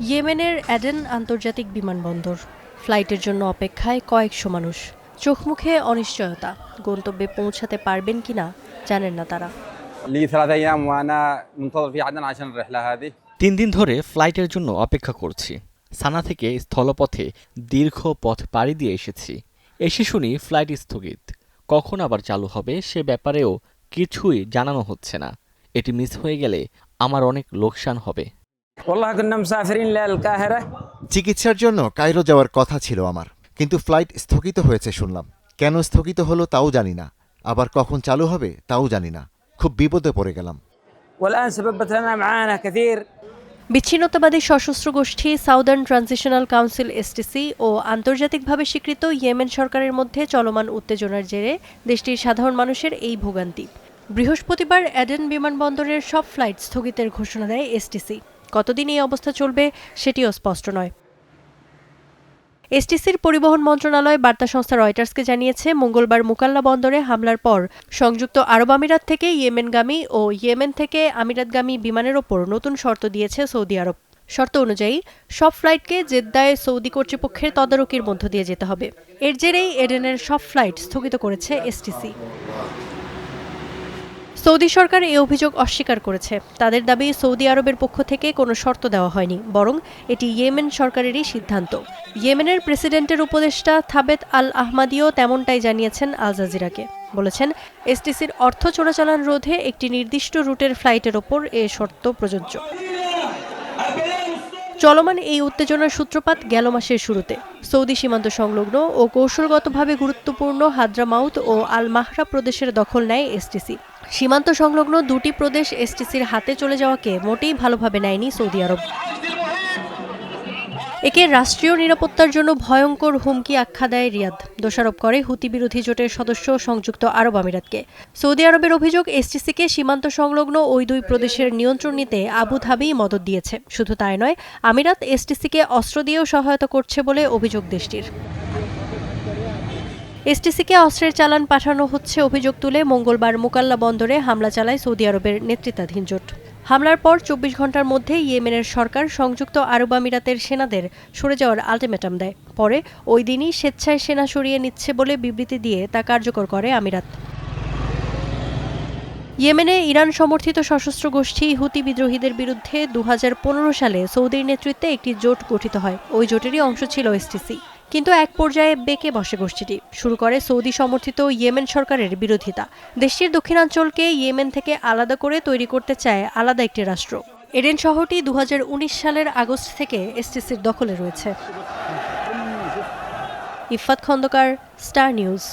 ইয়েমেনের অ্যাডেন আন্তর্জাতিক বিমানবন্দর। ফ্লাইটের জন্য অপেক্ষায় কয়েকশো মানুষ। চোখ মুখে অনিশ্চয়তা, গন্তব্যে পৌঁছাতে পারবেন কিনা জানেন না তারা। 3 দিন ধরে ফ্লাইটের জন্য অপেক্ষা করছি। সানা থেকে স্থলপথে দীর্ঘ পথ পাড়ি দিয়ে এসেছি। এসে শুনি ফ্লাইট স্থগিত। কখন আবার চালু হবে সে ব্যাপারেও কিছুই জানানো হচ্ছে না। এটি মিস হয়ে গেলে আমার অনেক লোকসান হবে। চিকিৎসার জন্য কায়রো যাওয়ার কথা ছিল আমার, কিন্তু ফ্লাইট স্থগিত হয়েছে শুনলাম। কেন স্থগিত হলো তাও জানি না, আবার কখন চালু হবে তাও জানি না। খুব বিপদে পড়ে গেলাম। বিচ্ছিন্নতাবাদী সশস্ত্র গোষ্ঠী সাউদার্ন ট্রানজিশনাল কাউন্সিল এসটিসি ও আন্তর্জাতিকভাবে স্বীকৃত ইয়েমেন সরকারের মধ্যে চলমান উত্তেজনার জেরে দেশটির সাধারণ মানুষের এই ভোগান্তি। বৃহস্পতিবার অ্যাডেন বিমানবন্দরের সব ফ্লাইট স্থগিতের ঘোষণা দেয় এসটিসি। কতদিন এই অবস্থা চলবে সেটিও স্পষ্ট নয়। এসটিসির পরিবহন মন্ত্রণালয় বার্তা সংস্থা রয়টার্সকে জানিয়েছে, মঙ্গলবার মুকাল্লা বন্দরে হামলার পর সংযুক্ত আরব আমিরাত থেকে ইয়েমেনগামী ও ইয়েমেন থেকে আমিরাতগামী বিমানের ওপর নতুন শর্ত দিয়েছে সৌদি আরব। শর্ত অনুযায়ী সব ফ্লাইটকে জেদ্দায় সৌদি কর্তৃপক্ষের তদারকির মধ্য দিয়ে যেতে হবে। এর জেরেই এডেনের সব ফ্লাইট স্থগিত করেছে এসটিসি। সৌদি সরকার এই অভিযোগ অস্বীকার করেছে। তাদের দাবি, সৌদি আরবের পক্ষ থেকে কোনো শর্ত দেওয়া হয়নি, বরং এটি ইয়েমেন সরকারেরই সিদ্ধান্ত। ইয়েমেনের প্রেসিডেন্টের উপদেষ্টা থাবেত আল আহমাদিও তেমনটাই জানিয়েছেন আল জাজিরাকে। বলেছেন, এসটিসির অর্থ চোরাচালান রোধে একটি নির্দিষ্ট রুটের ফ্লাইটের ওপর এ শর্ত প্রযোজ্য। চলমান এই উত্তেজনার সূত্রপাত গেল মাসের শুরুতে। সৌদি সীমান্ত সংলগ্ন ও কৌশলগতভাবে গুরুত্বপূর্ণ হাদ্রামাউত ও আল মাহরা প্রদেশের দখল নেয় এসটিসি। সীমান্ত সংলগ্ন দুটি প্রদেশ এসটিসির হাতে চলে যাওয়াকে মোটেই ভালোভাবে নেয়নি সৌদি আরব। একে রাষ্ট্রীয় নিরাপত্তার জন্য ভয়ঙ্কর হুমকি আখ্যা দেয় রিয়াদ। দোষারোপ করে হুতি বিরোধী জোটের সদস্য সংযুক্ত আরব আমিরাতকে। সৌদি আরবের অভিযোগ, এসটিসিকে সীমান্ত সংলগ্ন ওই দুই প্রদেশের নিয়ন্ত্রণ নিতে আবু ধাবি মদদ দিয়েছে। শুধু তাই নয়, আমিরাত এসটিসিকে অস্ত্র দিয়েও সহায়তা করছে বলে অভিযোগ দেশটির। এসটিসিকে অস্ত্রের চালান পাঠানো হচ্ছে অভিযোগ তুলে মঙ্গলবার মুকাল্লা বন্দরে হামলা চালায় সৌদি আরবের নেতৃত্বাধীন জোট। হামলার পর 24 ঘণ্টার মধ্যে ইয়েমেনের সরকার সংযুক্ত আরব আমিরাতের সেনাদের সরে যাওয়ার আলটিমেটাম দেয়। পরে ওই দিনই স্বেচ্ছায় সেনা সরিয়ে নিচ্ছে বলে বিবৃতি দিয়ে তা কার্যকর করে আমিরাত। ইয়েমেনে ইরান সমর্থিত সশস্ত্র গোষ্ঠী হুতি বিদ্রোহীদের বিরুদ্ধে 2015 সালে সৌদির নেতৃত্বে একটি জোট গঠিত হয়। ওই জোটেরই অংশ ছিল এসটিসি। কিন্তু এক পর্যায়ে বেঁকে বসে গোষ্ঠীটি, শুরু করে সৌদি সমর্থিত ইয়েমেন সরকারের বিরোধিতা। দেশটির দক্ষিণাঞ্চলকে ইয়েমেন থেকে আলাদা করে তৈরি করতে চায় আলাদা একটি রাষ্ট্র। এডেন শহরটি 2019 সালের আগস্ট থেকে এসটিসির দখলে রয়েছে। Iffat Khondakar, Star news.